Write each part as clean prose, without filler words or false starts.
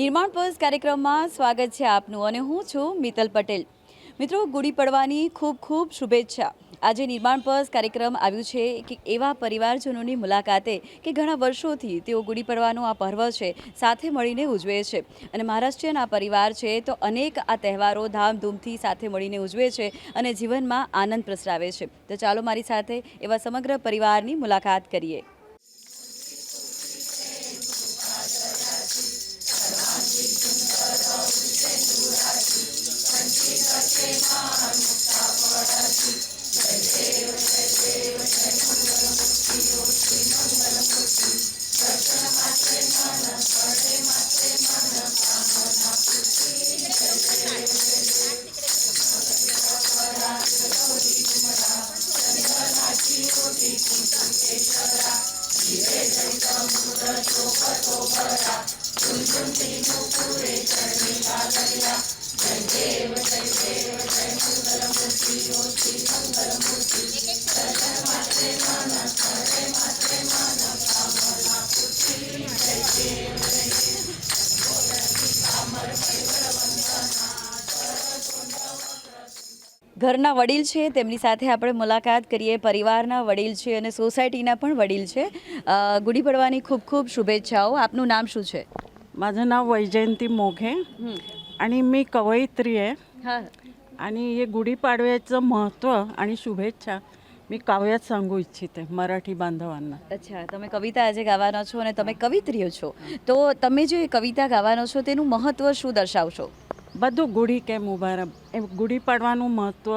નિર્માણ પર્સ કાર્યક્રમમાં સ્વાગત છે આપનું અને હું છું મિત્તલ પટેલ। મિત્રો, ગુડી પડવાની ખૂબ ખૂબ શુભેચ્છા। આજે નિર્માણ પર્સ કાર્યક્રમ આવ્યું છે કે એવા પરિવારજનોની મુલાકાતે કે ઘણા વર્ષોથી તેઓ ગુડી પડવાનું આ પર્વ છે સાથે મળીને ઉજવે છે અને મહારાષ્ટ્રીયન આ પરિવાર છે તો અનેક આ તહેવારો ધામધૂમથી સાથે મળીને ઉજવે છે અને જીવનમાં આનંદ પ્રસરાવે છે। તો ચાલો મારી સાથે એવા સમગ્ર પરિવારની મુલાકાત કરીએ। ઘરના વડીલ છે તેમની સાથે આપણે મુલાકાત કરીએ। પરિવારના વડીલ છે અને સોસાયટીના પણ વડીલ છે। ગુડી પડવાની ખૂબ ખૂબ શુભેચ્છાઓ। આપનું નામ શું છે? माझं नाव वैजयंती मोघे आणि मी कवयित्री आहे। હા, आणि हे गुढीपाडव्याचं महत्त्व आणि शुभेच्छा मी काव्यात सांगू इच्छिते मराठी बांधवांना। અચ્છા, તમે કવિતા આજે ગાવાનો છો અને તમે કવિત્રીઓ છો, તો તમે જે કવિતા ગાવાનો છો તેનું મહત્ત્વ શું દર્શાવશો? બધું ગુઢી કેમ ઉભા એમ ગુઢી પાડવાનું મહત્ત્વ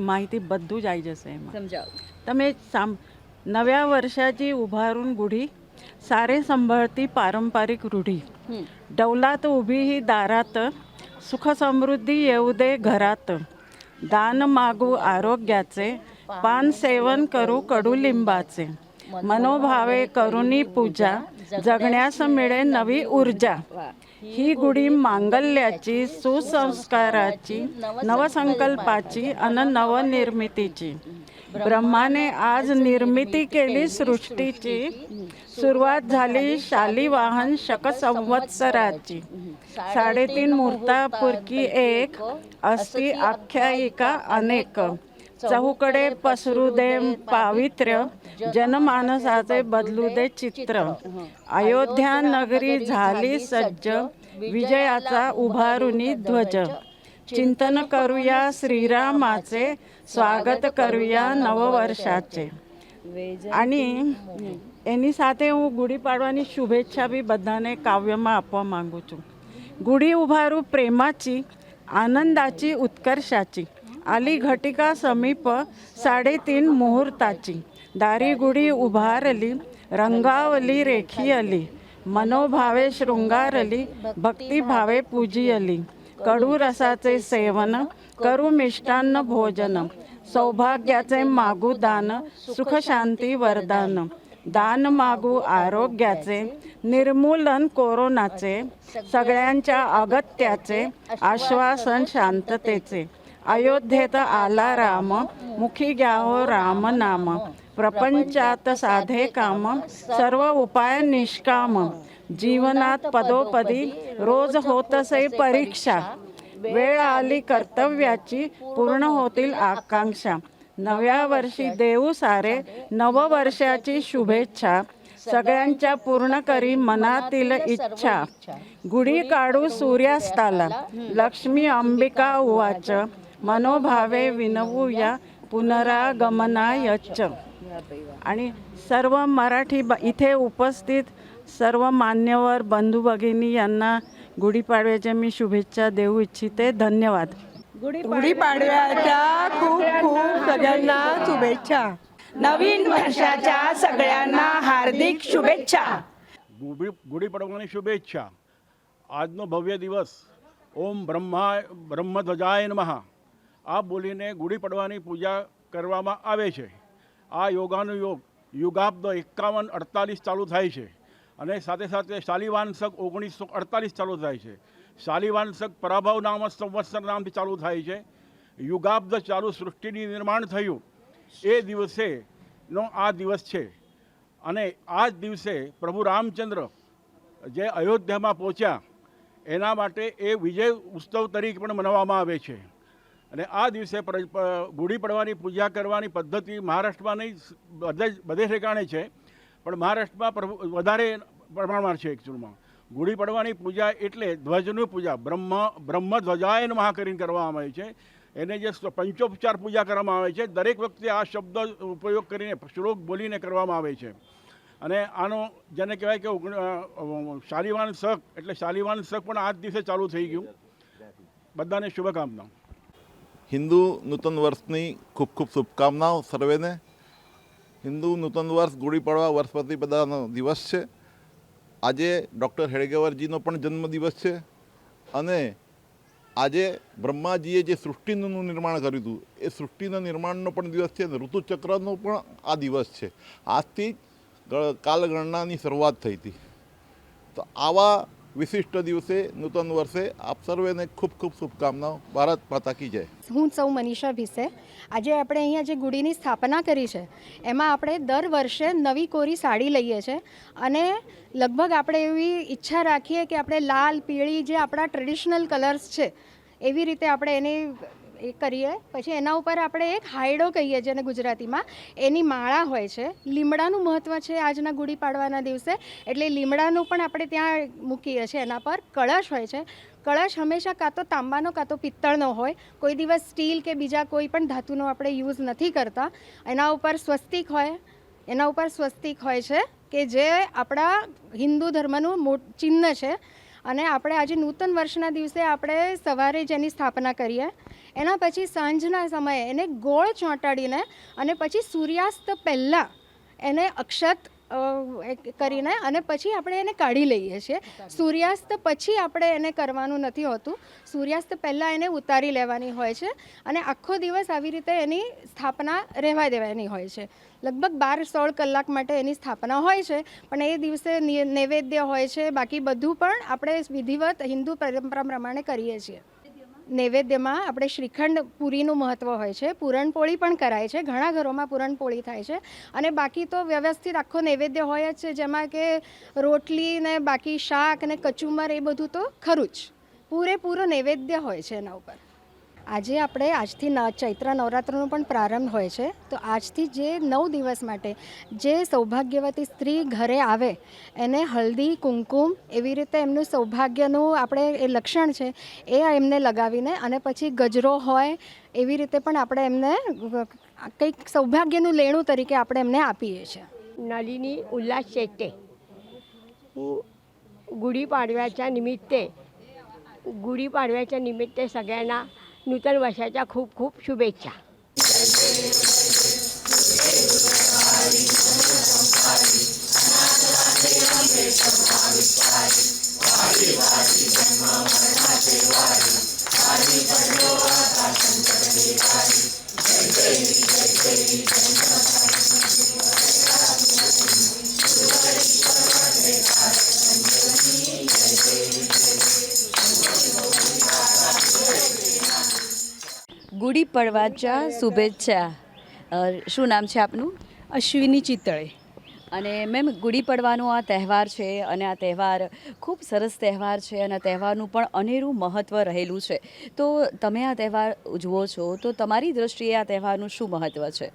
માહિતી બધું જ આવી જશે એમાં। સમજાવો। તમે नव्या वर्षाची उभारून गुढी सारे संभळती पारंपरिक रूढी डौलात उभी ही दारात सुख समृद्धी येऊ दे घरात दान मागू आरोग्याचे पान सेवन करू कडुलिंबाचे मनोभावे करुणी पूजा जगण्यास मिळे नवी ऊर्जा ही गुढी मांगल्याची सुसंस्काराची नवसंकल्पाची अन नवनिर्मितीची ब्रह्माने आज निर्मिती केली सृष्टीची सुरुवात झाली शालिवाहन शक संवत्सराची 3.5 मुहूर्तापुरकी एक असती आख्यायिका अनेक चहूकडे पसरू दे पावित्र्य जनमानसाचे बदलू दे चित्र अयोध्या नगरी झाली सज्ज विजयाचा उभारुनी ध्वज चिंतन करूया श्रीरामाचे स्वागत करूया नववर्षाचे। आणि એની સાથે હું ગુડી પાડવાની શુભેચ્છા બી બધાને કાવ્યમાં આપવા માંગુ છું। ગુડી ઉભારું પ્રેમાची आनंदाची उत्कर्षाची आली घटिका समीप 3.5 मुहूर्ताची दारी गुढी उभारली रंगावली रेखियली मनोभावे शृंगारली भक्तिभावे पूजियली कडू रसाचे सेवन करू मिष्टान्न भोजन सौभाग्याचे मागू दान सुख शांती वरदान दान मागू आरोग्याचे निर्मूलन कोरोनाचे सगळ्यांच्या अगत्याचे आश्वासन शांततेचे अयोध्येत आला राम मुखी घ्यावो राम नाम प्रपंचात साधे काम सर्व उपाय निष्काम जीवनात पदोपदी रोज होतसे परीक्षा वेळ आली कर्तव्याची पूर्ण होतील आकांक्षा नव्या वर्षी देऊ सारे नववर्षाची शुभेच्छा सगळ्यांच्या पूर्ण करी मनातील इच्छा गुढी काढू सूर्यास्ताला लक्ष्मी अंबिका उवाच मनोभावे विनवूया पुनरागमनायच। आणि सर्व मराठी इथे उपस्थित सर्व मान्यवर बंधू भगिनी यांना गुढीपाडव्याच्या मी शुभेच्छा देऊ इच्छिते। धन्यवाद। गुढीपाडव्याच्या खूप खूप सगळ्यांना शुभेच्छा। नवीन वर्षाच्या सगळ्यांना हार्दिक शुभेच्छा। गुढीपाडવાની શુભેચ્છા। આજનો ભવ્ય દિવસ ઓમ બ્રહ્મધ્વજાય નમઃ આ બોલીને ગુડી પડવાની પૂજા કરવામાં આવે છે। આ યોગાનુયોગ યુગાબ્દ 5148 ચાલુ થાય છે અને સાથે સાથે શાલિવાંશક 1948 ચાલુ થાય છે। શાલિવાંશક પરાભવ નામ સંવત્સર નામથી ચાલુ થાય છે। યુગાબ્દ ચાલુ સૃષ્ટિની નિર્માણ થયું એ દિવસેનો આ દિવસ છે અને આ જ દિવસે પ્રભુ રામચંદ્ર જે અયોધ્યામાં પહોંચ્યા એના માટે એ વિજય ઉત્સવ તરીકે પણ મનાવવામાં આવે છે. અને આ દિવસે ગુડી પડવાની પૂજા કરવાની પદ્ધતિ મહારાષ્ટ્રમાં નહીં બધે ઠેકાણે છે, પણ મહારાષ્ટ્રમાં વધારે પ્રમાણમાં છે. એકચ્યુઅલમાં ગુડી પડવાની પૂજા એટલે ધ્વજની પૂજા બ્રહ્મ ધ્વજાય નમઃ કરીને કરવામાં આવે છે. એને જે પંચોપચાર પૂજા કરવામાં આવે છે, દરેક વખતે આ શબ્દ ઉપયોગ કરીને શ્લોક બોલીને કરવામાં આવે છે. અને આનો જેને કહેવાય કે શાલિવાન શક એટલે શાલિવાન શક પણ આ જ દિવસે ચાલુ થઈ ગયું. બધાને શુભકામના. હિન્દુ નૂતન વર્ષની ખૂબ ખૂબ શુભકામનાઓ સર્વેને. હિન્દુ નૂતન વર્ષ ગુડી પડવા વર્ષ પ્રતિપદાનો દિવસ છે. આજે ડૉક્ટર હેડગેવારજીનો પણ જન્મદિવસ છે અને આજે બ્રહ્માજીએ જે સૃષ્ટિનું નિર્માણ કર્યું હતું એ સૃષ્ટિના નિર્માણનો પણ દિવસ છે અને ઋતુચક્રનો પણ આ દિવસ છે. આજથી કાલગણનાની શરૂઆત થઈ હતી. તો આવા વિશિષ્ટ દિવસે નૂતન વર્ષે આપ સર્વેને ખૂબ ખૂબ શુભકામનાઓ. ભારત માતા કી જય. હું સૌ મનીષા ભીસે. આજે આપણે અહીંયા જે ગુડીની સ્થાપના કરી છે એમાં આપણે દર વર્ષે નવી કોરી સાડી લઈએ છીએ અને લગભગ આપણે એવી ઈચ્છા રાખીએ કે આપણે લાલ પીળી જે આપણા ટ્રેડિશનલ કલર્સ છે એવી રીતે આપણે એની એ કરીએ. પછી એના ઉપર આપણે એક હાયડો કહીએ જેને ગુજરાતીમાં, એની માળા હોય છે. લીમડાનું મહત્ત્વ છે આજના ગુડી પાડવાના દિવસે, એટલે લીમડાનું પણ આપણે ત્યાં મૂકીએ છીએ. એના પર કળશ હોય છે. કળશ હંમેશા કાં તો તાંબાનો કાં તો પિત્તળનો હોય, કોઈ દિવસ સ્ટીલ કે બીજા કોઈ પણ ધાતુનો આપણે યુઝ નથી કરતા. એના ઉપર સ્વસ્તિક હોય છે કે જે આપણા હિન્દુ ધર્મનું ચિહ્ન છે. અને આપણે આજે નૂતન વર્ષના દિવસે આપણે સવારે જેની સ્થાપના કરીએ, એના પછી સાંજના સમયે એને ગોળ ચોંટાડીને અને પછી સૂર્યાસ્ત પહેલાં એને અક્ષત કરીને અને પછી આપણે એને કાઢી લઈએ છીએ. સૂર્યાસ્ત પછી આપણે એને કરવાનું નથી હોતું, સૂર્યાસ્ત પહેલાં એને ઉતારી લેવાની હોય છે અને આખો દિવસ આવી રીતે એની સ્થાપના રહેવા દેવાની હોય છે. લગભગ 12-16 કલાક માટે એની સ્થાપના હોય છે, પણ એ દિવસે નૈવેદ્ય હોય છે. બાકી બધું પણ આપણે વિધિવત હિન્દુ પરંપરા પ્રમાણે કરીએ છીએ. નૈવેદ્યમાં આપણે શ્રીખંડ પૂરીનું મહત્ત્વ હોય છે, પૂરણપોળી પણ કરાય છે, ઘણા ઘરોમાં પૂરણપોળી થાય છે. અને બાકી તો વ્યવસ્થિત આખો નૈવેદ્ય હોય જ છે, જેમાં કે રોટલી ને બાકી શાક ને કચુંબર એ બધું તો ખરું જ, પૂરેપૂરો નૈવેદ્ય હોય છે એના ઉપર. આજે આપણે આજથી ચૈત્ર નવરાત્રનો પણ પ્રારંભ હોય છે. તો આજથી જે 9 દિવસ માટે જે સૌભાગ્યવતી સ્ત્રી ઘરે આવે એને હલ્દી કુમકુમ એવી રીતે એમનું સૌભાગ્યનું આપણે એ લક્ષણ છે એ એમને લગાવીને અને પછી ગજરો હોય એવી રીતે પણ આપણે એમને કંઈક સૌભાગ્યનું લેણું તરીકે આપણે એમને આપીએ છીએ. नलिनी उल्हास शेट्टे. गुढीपाडव्याच्या निमित्ते सगळ्यांना नूतन वर्षाच्या खूप खूप शुभेच्छा. ગુડી પડવાच्या શુભેચ્છા. શું નામ છે આપનું? અશ્વિની ચિતळे. અને મેમ, ગુડી પડવાનો આ તહેવાર છે અને આ તહેવાર ખૂબ સરસ તહેવાર છે અને આ તહેવારનું પણ અનેરું મહત્ત્વ રહેલું છે. તો તમે આ તહેવાર ઉજવો છો તો તમારી દૃષ્ટિએ આ તહેવારનું શું મહત્ત્વ છે?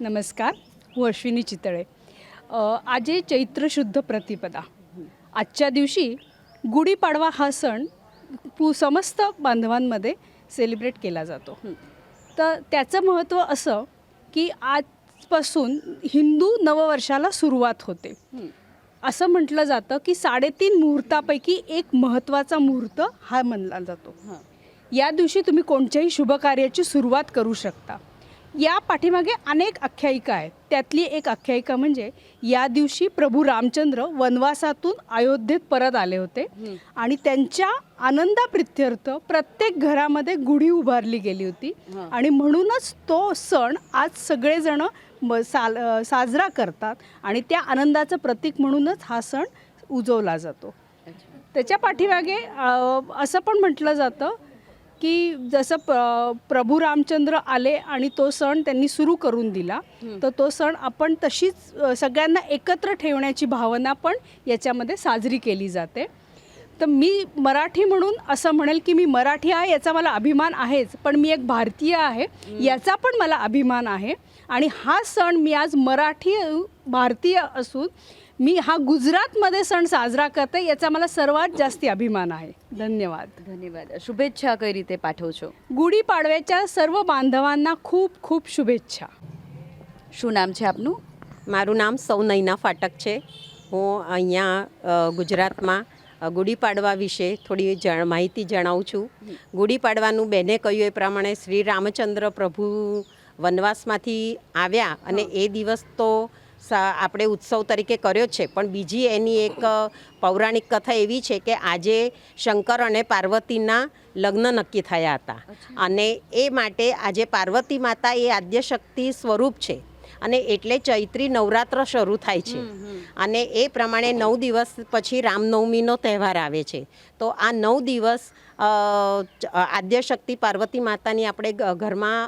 नमस्कार, હું अश्विनी चितळे. આજે चैत्र शुद्ध प्रतिपदा. आजच्या दिवशी गुढीपाडवा हा सण समस्त बांधवांमध्ये सेलिब्रेट केला जातो. तर त्याचं महत्त्व असं की आजपासून हिंदू नववर्षाला सुरुवात होते. असं म्हटलं जातं की 3.5 मुहूर्तापैकी एक महत्त्वाचा मुहूर्त हा मानला जातो. या दिवशी तुम्ही कोणत्याही शुभकार्याची सुरुवात करू शकता. या पाठीमागे अनेक आख्यायिका आहेत. त्यातली एक आख्यायिका म्हणजे या दिवशी प्रभू रामचंद्र वनवासातून अयोध्येत परत आले होते आणि त्यांच्या आनंदाप्रित्यर्थ प्रत्येक घरामध्ये गुढी उभारली गेली होती आणि म्हणूनच तो सण आज सगळेजण साजरा करतात आणि त्या आनंदाचं प्रतीक म्हणूनच हा सण उजवला जातो. त्याच्या पाठीमागे असं पण म्हटलं जातं की जसं प्रभू रामचंद्र आले आणि तो सण त्यांनी सुरू करून दिला, तर तो सण आपण तशीच सगळ्यांना एकत्र ठेवण्याची भावना पण याच्यामध्ये साजरी केली जाते. तर मी मराठी म्हणून असं म्हणेल की मी मराठी आहे याचा मला अभिमान आहेच, पण मी एक भारतीय आहे याचा पण मला अभिमान आहे. आणि हा सण मी आज भारतीय असून मी हा गुजरातमध्ये सण साजरा करते याचा मला सर्वात जास्ती अभिमान आहे. ધન્યવાદ. ધન્યવાદ. શુભેચ્છા કઈ રીતે પાઠવો છો? ગુડીપાડવ્યાच्या सर्व બાંધવાंना खूप खूप શુભેચ્છા. શું નામ છે આપનું? મારું નામ સૌનયના ફાટક છે. હું અહીંયા ગુજરાતમાં ગુડી પાડવા વિશે થોડી માહિતી જણાવું છું. ગુડી પાડવાનું બેને કહ્યું એ પ્રમાણે શ્રી રામચંદ્ર પ્રભુ વનવાસમાંથી આવ્યા અને એ દિવસ તો આપણે ઉત્સવ તરીકે કર્યો છે, પણ બીજી એની એક પૌરાણિક કથા એવી છે કે આજે શંકર અને પાર્વતીના લગ્ન નક્કી થયા હતા અને એ માટે આજે પાર્વતી માતા એ આદ્યશક્તિ સ્વરૂપ છે અને એટલે ચૈત્રી નવરાત્ર શરૂ થાય છે અને એ પ્રમાણે 9 દિવસ પછી રામનવમીનો તહેવાર આવે છે. તો આ 9 દિવસ આદ્યશક્તિ પાર્વતી માતાની આપણે ઘરમાં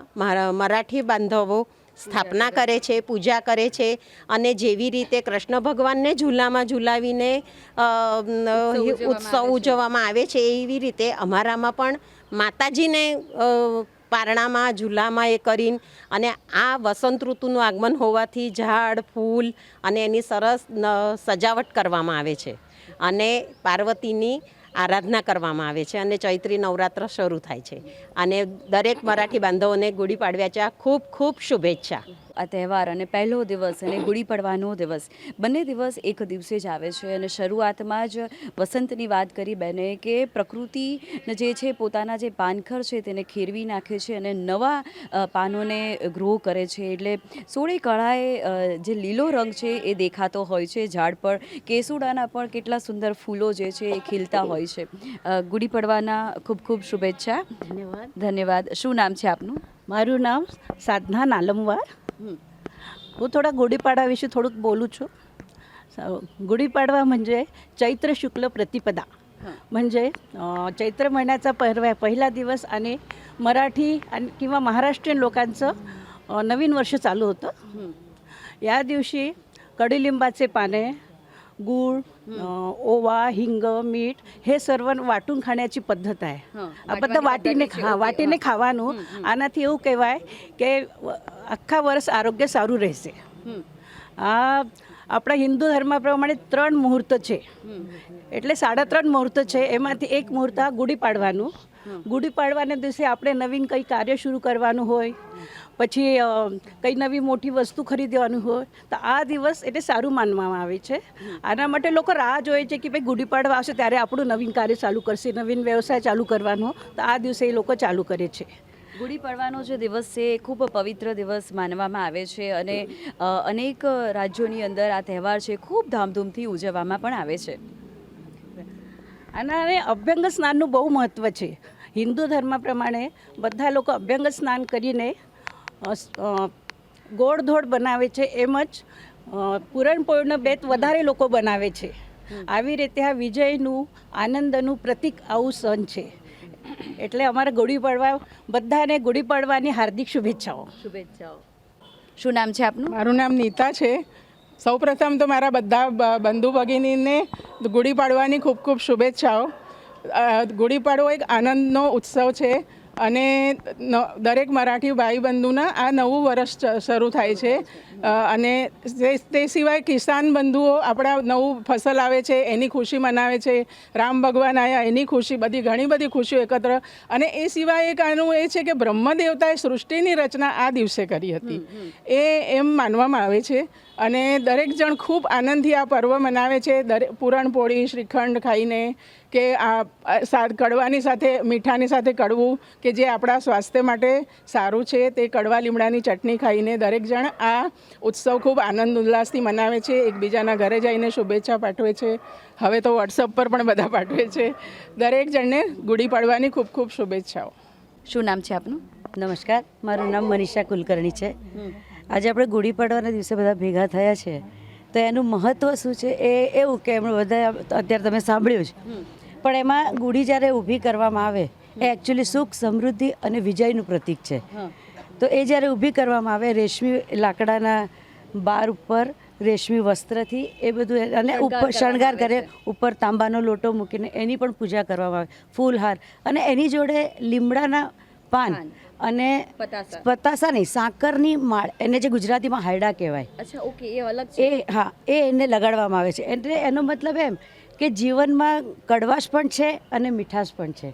મરાઠી બાંધવો સ્થાપના કરે છે, પૂજા કરે છે અને જેવી રીતે કૃષ્ણ ભગવાનને ઝૂલામાં ઝૂલાવીને ઉત્સવ ઉજવવામાં આવે છે એવી રીતે અમારામાં પણ માતાજીને પારણામાં ઝૂલામાં એ કરીને અને આ વસંત ઋતુનું આગમન હોવાથી ઝાડ ફૂલ અને એની સરસ સજાવટ કરવામાં આવે છે અને પાર્વતીની આરાધના કરવામાં આવે છે અને ચૈત્રી નવરાત્ર શરૂ થાય છે અને દરેક મરાઠી બાંધવોને ગુડી પાડવ્યાच्या ખૂબ ખૂબ શુભેચ્છા. આ તહેવાર અને પહેલો દિવસ અને ગુડી પડવાનો દિવસ બંને દિવસ એક દિવસે જ આવે છે અને શરૂઆતમાં જ વસંતની વાત કરી બેને કે પ્રકૃતિને જે છે પોતાના જે પાનખર છે તેને ખેરવી નાખે છે અને નવા પાનોને ગ્રો કરે છે. એટલે સોળે કળાએ જે લીલો રંગ છે એ દેખાતો હોય છે ઝાડ પર. કેસુડાના પણ કેટલા સુંદર ફૂલો જે છે એ ખીલતા હોય છે. ગુડી પડવાના ખૂબ ખૂબ શુભેચ્છા. ધન્યવાદ. શું નામ છે આપનું? મારું નામ સાધના નાલમવાર. હું થોડા ગુડીપાડવા વિશે થોડુંક બોલું છું. गुढीपाडवा म्हणजे चैत्र शुक्ल प्रतिपदा म्हणजे चैत्र महिन्याचा पहिला दिवस आणि मराठी आणि किंवा महाराष्ट्रीयन लोकांचं नवीन वर्ष चालू होतं. या दिवशी कडुलिंबाचे पाने, गूळ, ओवा, हिंग, मीठ हे सर्व वाटून ખાण्याची પદ્ધત आहे. આ બધા વાટીને ખાવાનું. આનાથી એવું કહેવાય કે આખા વર્ષ આરોગ્ય સારું રહેશે. આ આપણા હિન્દુ ધર્મ પ્રમાણે 3 મુહૂર્ત છે એટલે 3.5 મુહૂર્ત છે. એમાંથી એક મુહૂર્ત આ ગુડી પાડવાનું. ગુડી પાડવાના દિવસે આપણે નવીન કંઈ કાર્ય શરૂ કરવાનું હોય, પછી કંઈ નવી મોટી વસ્તુ ખરીદવાનું હોય તો આ દિવસ એટલે સારું માનવામાં આવે છે. આના માટે લોકો રાહ જોવે છે કે ભાઈ ગુડી પાડવા આવશે ત્યારે આપણું નવીન કાર્ય ચાલુ કરશે, નવીન વ્યવસાય ચાલુ કરવાનો. તો આ દિવસે એ લોકો ચાલુ કરે છે. ગુડી પડવાનો જે દિવસ છે એ ખૂબ પવિત્ર દિવસ માનવામાં આવે છે અને અનેક રાજ્યોની અંદર આ તહેવાર છે ખૂબ ધામધૂમથી ઉજવવામાં પણ આવે છે. આના અભ્યંગ સ્નાનનું બહુ મહત્ત્વ છે. હિન્દુ ધર્મ પ્રમાણે બધા લોકો અભ્યંગ સ્નાન કરીને ગોળધોળ બનાવે છે. એમ જ પૂરણપોળીનો બેત વધારે લોકો બનાવે છે. આવી રીતે આ વિજયનું, આનંદનું પ્રતીક આવું સણ છે. એટલે અમારા ગુડી પડવા બધાને ગુડી પડવાની હાર્દિક શુભેચ્છાઓ. શું નામ છે આપનું? મારું નામ નીતા છે. સૌપ્રથમ તો મારા બધા બંધુ ભગિનીને ગુડી પાડવાની ખૂબ ખૂબ શુભેચ્છાઓ. ગુડી પાડવો એક આનંદનો ઉત્સવ છે અને દરેક મરાઠી ભાઈ બંધુના આ નવું વર્ષ શરૂ થાય છે અને તે સિવાય કિસાન બંધુઓ આપણા નવું ફસલ આવે છે એની ખુશી મનાવે છે. રામ ભગવાન આવ્યા એની ખુશી, ઘણી બધી ખુશીઓ એકત્ર. અને એ સિવાય એક આનું એ છે કે બ્રહ્મ દેવતાએ સૃષ્ટિની રચના આ દિવસે કરી હતી એ એમ માનવામાં આવે છે અને દરેક જણ ખૂબ આનંદથી આ પર્વ મનાવે છે. પૂરણપોળી, શ્રીખંડ ખાઈને કે આ કડવાની સાથે મીઠાની સાથે કડવું કે જે આપણા સ્વાસ્થ્ય માટે સારું છે તે કડવા લીમડાની ચટણી ખાઈને દરેક જણ આ ઉત્સવ ખૂબ આનંદ ઉલ્લાસથી મનાવે છે. એકબીજાના ઘરે જઈને શુભેચ્છા પાઠવે છે. હવે તો વોટ્સઅપ પર પણ બધા પાઠવે છે. દરેક જણને ગુડી પાડવાની ખૂબ ખૂબ શુભેચ્છાઓ. શું નામ છે આપનું? નમસ્કાર, મારું નામ મનીષા કુલકર્ણી છે. આજે આપણે ગુડી પાડવાના દિવસે બધા ભેગા થયા છે તો એનું મહત્ત્વ શું છે એ એવું કે એમણે બધા અત્યારે તમે સાંભળ્યું છે, પણ એમાં ગુડી જ્યારે ઊભી કરવામાં આવે એ એકચ્યુઅલી સુખ, સમૃદ્ધિ અને વિજયનું પ્રતીક છે. તો એ જ્યારે ઊભી કરવામાં આવે રેશમી લાકડાના બાર ઉપર રેશમી વસ્ત્રથી એ બધું અને ઉપર શણગાર કરે, ઉપર તાંબાનો લોટો મૂકીને એની પણ પૂજા કરવામાં આવે, ફૂલહાર, અને એની જોડે લીમડાના પાન અને પતાસા નહીં, સાકરની માળ, એને જે ગુજરાતીમાં હાયડા કહેવાય. અચ્છા, ઓકે, એ અલગ છે. એ એને લગાડવામાં આવે છે. એટલે એનો મતલબ એમ કે જીવનમાં કડવાશ પણ છે અને મીઠાશ પણ છે.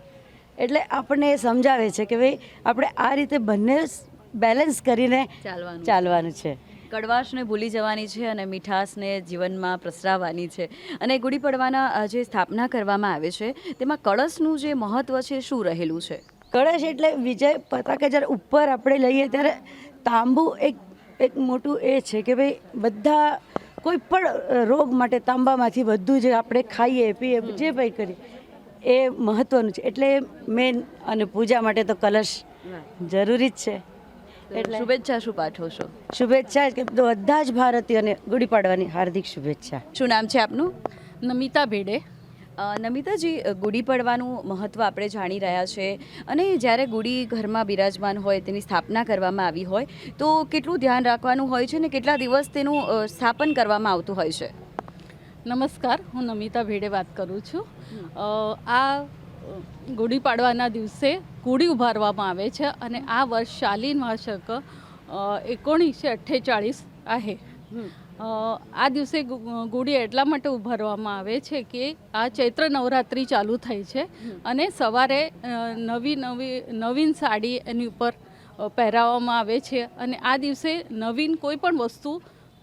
એટલે આપણને એ સમજાવે છે કે ભાઈ આપણે આ રીતે બંને બેલેન્સ કરીને ચાલવાનું છે. કડવાશને ભૂલી જવાની છે અને મીઠાશને જીવનમાં પ્રસરાવવાની છે. અને ગુડી પડવાના જે સ્થાપના કરવામાં આવે છે તેમાં કળશનું જે મહત્ત્વ છે શું રહેલું છે? કળશ એટલે વિજય પતાકા જ્યારે ઉપર આપણે લઈએ ત્યારે તાંબુ એક મોટું એ છે કે ભાઈ બધા કોઈ પણ રોગ માટે તાંબામાંથી બધું જે આપણે ખાઈએ પીએ જે ભાઈ કરીએ એ મહત્ત્વનું છે. એટલે મેન અને પૂજા માટે તો કલશ જરૂરી જ છે. એટલે શુભેચ્છા શું પાઠવશો? શુભેચ્છા કે બધા જ ભારતીયોને ગુડી પાડવાની હાર્દિક શુભેચ્છા. શું નામ છે આપનું? નમિતા ભેડે. નમિતાજી, ગુડી પડવાનું મહત્ત્વ આપણે જાણી રહ્યા છે, અને જ્યારે ગુડી ઘરમાં બિરાજમાન હોય, તેની સ્થાપના કરવામાં આવી હોય તો કેટલું ધ્યાન રાખવાનું હોય છે ને કેટલા દિવસ તેનું સ્થાપન કરવામાં આવતું હોય છે? નમસ્કાર, હું નમિતા ભેડે વાત કરું છું. આ ગુડી પાડવાના દિવસે ગુડી ઉભારવામાં આવે છે અને આ વર્ષ શાલીન વાર્ષિક 1948 आहे. આ દિવસે ગુડી એટલા માટે ઉભારવામાં આવે છે કે આ ચૈત્ર નવરાત્રિ ચાલુ થઈ છે અને સવારે નવીન સાડી એની ઉપર પહેરાવવામાં આવે છે અને આ દિવસે નવીન કોઈ પણ વસ્તુ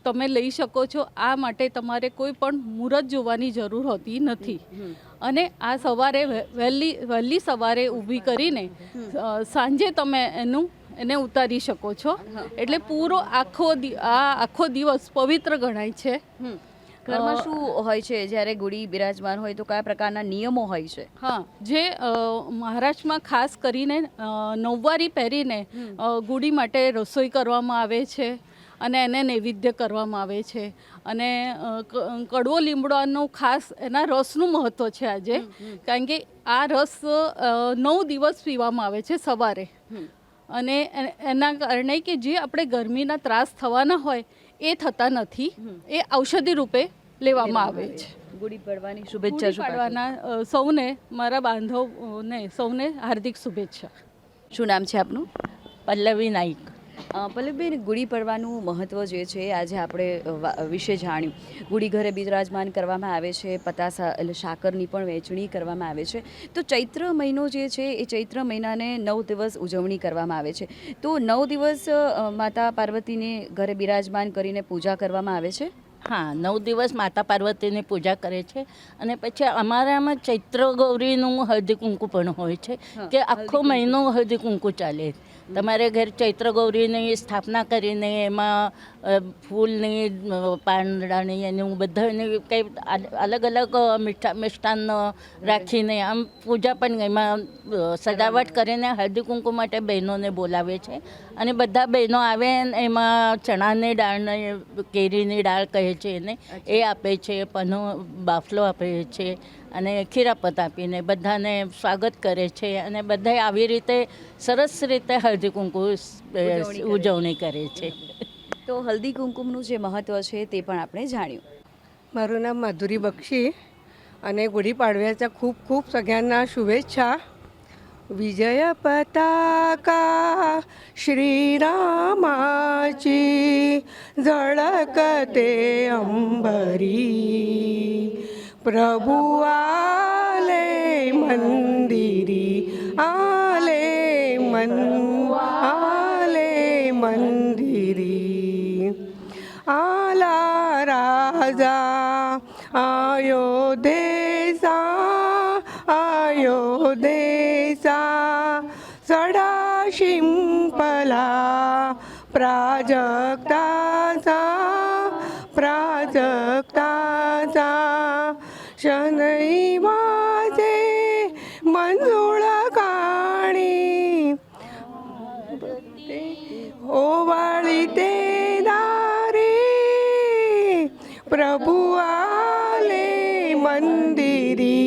તમે લઈ શકો છો. આ માટે તમારે કોઈ પણ મુહૂર્ત જોવાની જરૂર હોતી નથી અને આ સવારે વહેલી સવારે ઊભી કરીને સાંજે તમે એને ઉતારી શકો છો. એટલે પૂરો આખો દિવસ પવિત્ર ગણાય છે. ઘરમાં શું હોય છે જ્યારે ગુડી બિરાજમાન હોય તો કયા પ્રકારના નિયમો હોય છે? હા, જે મહારાષ્ટ્રમાં ખાસ કરીને નવવારી પહેરીને ગુડી માટે રસોઈ કરવામાં આવે છે અને એને નૈવેદ્ય કરવામાં આવે છે. અને કડવો લીમડાનું ખાસ એના રસનું મહત્ત્વ છે આજે, કારણ કે આ રસ 9 દિવસ પીવામાં આવે છે સવારે. અને એના કારણે કે જે આપણે ગરમીના ત્રાસ થવાના હોય એ થતા નથી, એ ઔષધિ રૂપે લેવામાં આવે છે. ગુડી પડવાની શુભેચ્છા. ગુડી પાડવાના સૌને, મારા બાંધવોને સૌને હાર્દિક શુભેચ્છા. શું નામ છે આપનું? પલ્લવી નાઈક. પલ્લવીબેન, ગુડી પડવાનું મહત્ત્વ જે છે આજે આપણે વિશે જાણ્યું. ગુડી ઘરે બિરાજમાન કરવામાં આવે છે, પતાસા એટલે સાકરની પણ વહેંચણી કરવામાં આવે છે. તો ચૈત્ર મહિનો જે છે એ ચૈત્ર મહિનાને 9 દિવસ ઉજવણી કરવામાં આવે છે. તો 9 દિવસ માતા પાર્વતીને ઘરે બિરાજમાન કરીને પૂજા કરવામાં આવે છે. હા, 9 દિવસ માતા પાર્વતીની પૂજા કરે છે અને પછી અમારામાં ચૈત્ર ગૌરીનું હળદી કુંકુ પણ હોય છે કે આખો મહિનો હળદી કુંકુ ચાલે. તમારે ઘર ચૈત્ર ગૌરીની સ્થાપના કરીને એમાં ફૂલની પાંદડાની એનું બધાની કંઈ અલગ અલગ મિષ્ટાન રાખીને આમ પૂજા પણ એમાં સજાવટ કરીને હળદી કુંકુ માટે બહેનોને બોલાવે છે અને બધા બહેનો આવે એમાં ચણાની દાળને કેરીની દાળ કહે છે એને એ આપે છે, પનો બાફલો આપે છે અને ખીરાપત આપીને બધાને સ્વાગત કરે છે અને બધા આવી રીતે સરસ રીતે હળદી કુંકુ ઉજવણી કરે છે. તો હલ્દી કુંકુમનું જે મહત્ત્વ છે તે પણ આપણે જાણ્યું. મારું નામ માધુરી બક્ષી અને ગુડી પાડવ્યાच्या खूप खूप सगळ्यांना शुभेच्छा. विजय पताका श्रीरामाची झळकते अंबरी, प्रभु आले मंदिरी, आले मंदिरी. आला राजा अयोध्येचा, अयोध्येचा सडा शिंपला प्राजक्ताचा, प्राजक्ताचा शनई वाजे मंजुळ काणी, ओवाळीते दारी, प्रभु आले मंदिरी,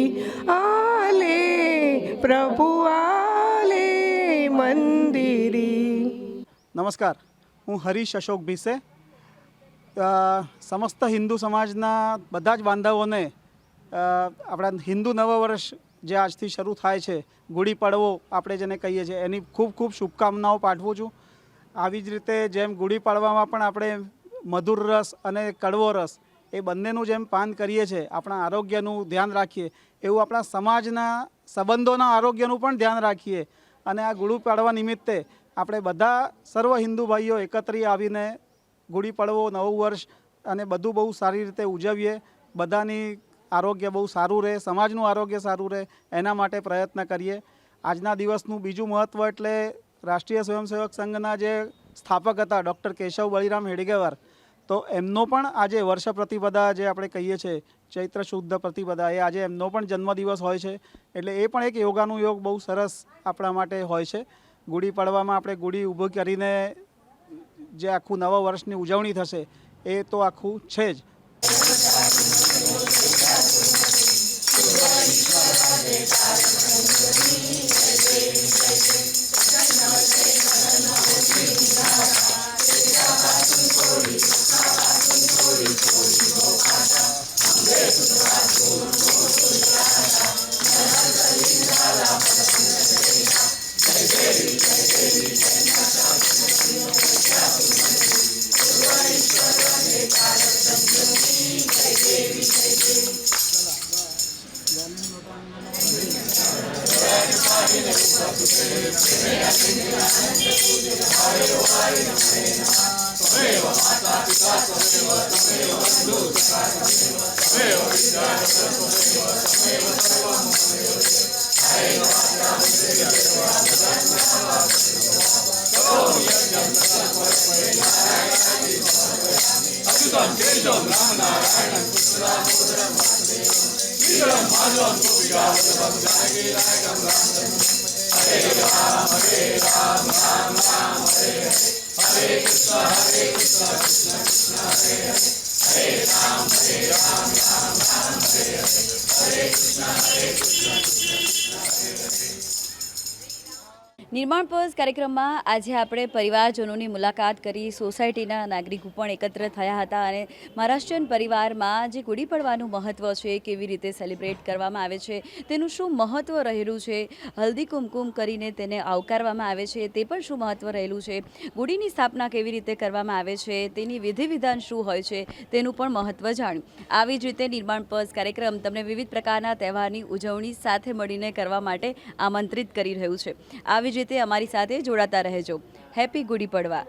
आले प्रभु आले मंदिरी. નમસ્કાર, હું હરીશ અશોક ભીસે, સમસ્ત હિન્દુ સમાજના બધા જ બાંધવોને આપણા હિન્દુ નવા વર્ષ જે આજથી શરૂ થાય છે, ગુડી પડવો આપણે જેને કહીએ છીએ, એની ખૂબ ખૂબ શુભકામનાઓ પાઠવું છું. આવી જ રીતે જેમ ગુડી પાડવામાં પણ આપણે મધુર રસ અને કડવો રસ એ બંનેનું જેમ પાન કરીએ છીએ, આપણા આરોગ્યનું ધ્યાન રાખીએ, એવું આપણા સમાજના સંબંધોના આરોગ્યનું પણ ધ્યાન રાખીએ. અને આ ગુડી પાડવા નિમિત્તે આપણે બધા સર્વ હિન્દુ ભાઈઓ એકત્રી આવીને ગુડી પડવો, નવું વર્ષ અને બધું બહુ સારી રીતે ઉજવીએ. બધાની આરોગ્ય બહુ સારું રહે, સમાજનું આરોગ્ય સારું રહે, એના માટે પ્રયત્ન કરીએ. આજના દિવસનું બીજું મહત્ત્વ એટલે રાષ્ટ્રીય સ્વયંસેવક સંઘના જે સ્થાપક હતા ડૉક્ટર કેશવ બળીરામ હેડગેવાર, તો એમનો પણ આજે વર્ષ પ્રતિપદા જે આપણે કહીએ છીએ ચૈત્ર શુદ્ધ પ્રતિપદા, એ આજે એમનો પણ જન્મદિવસ હોય છે. એટલે એ પણ એક યોગાનું યોગ બહુ સરસ આપણા માટે હોય છે. ગુડી પડવામાં આપણે ગુડી ઊભી કરીને જે આખું નવા વર્ષની ઉજવણી થશે એ તો આખું છે જ. નિર્માણ પર્સ કાર્યક્રમમાં આજે આપણે પરિવારજનોની મુલાકાત કરી, સોસાયટીના નાગરિકો પણ એકત્ર થયા હતા અને મહારાષ્ટ્રીયન પરિવારમાં જે ગુડી પડવાનું મહત્ત્વ છે, કેવી રીતે સેલિબ્રેટ કરવામાં આવે છે, તેનું શું મહત્ત્વ રહેલું છે, હલ્દી કુમકુમ કરીને તેને આવકારવામાં આવે છે, તે પણ શું મહત્ત્વ રહેલું છે, ગુડીની સ્થાપના કેવી રીતે કરવામાં આવે છે, તેની વિધિ વિધાન શું હોય છે, તેનું પણ મહત્ત્વ જાણ્યું. આવી જ રીતે નિર્માણ પર્સ કાર્યક્રમ તમને વિવિધ પ્રકારના તહેવારની ઉજવણી સાથે મળીને કરવા માટે આમંત્રિત કરી રહ્યું છે. આવી જ રીતે અમારી સાથે જોડાતા રહેજો. હેપી ગુડી પડવા.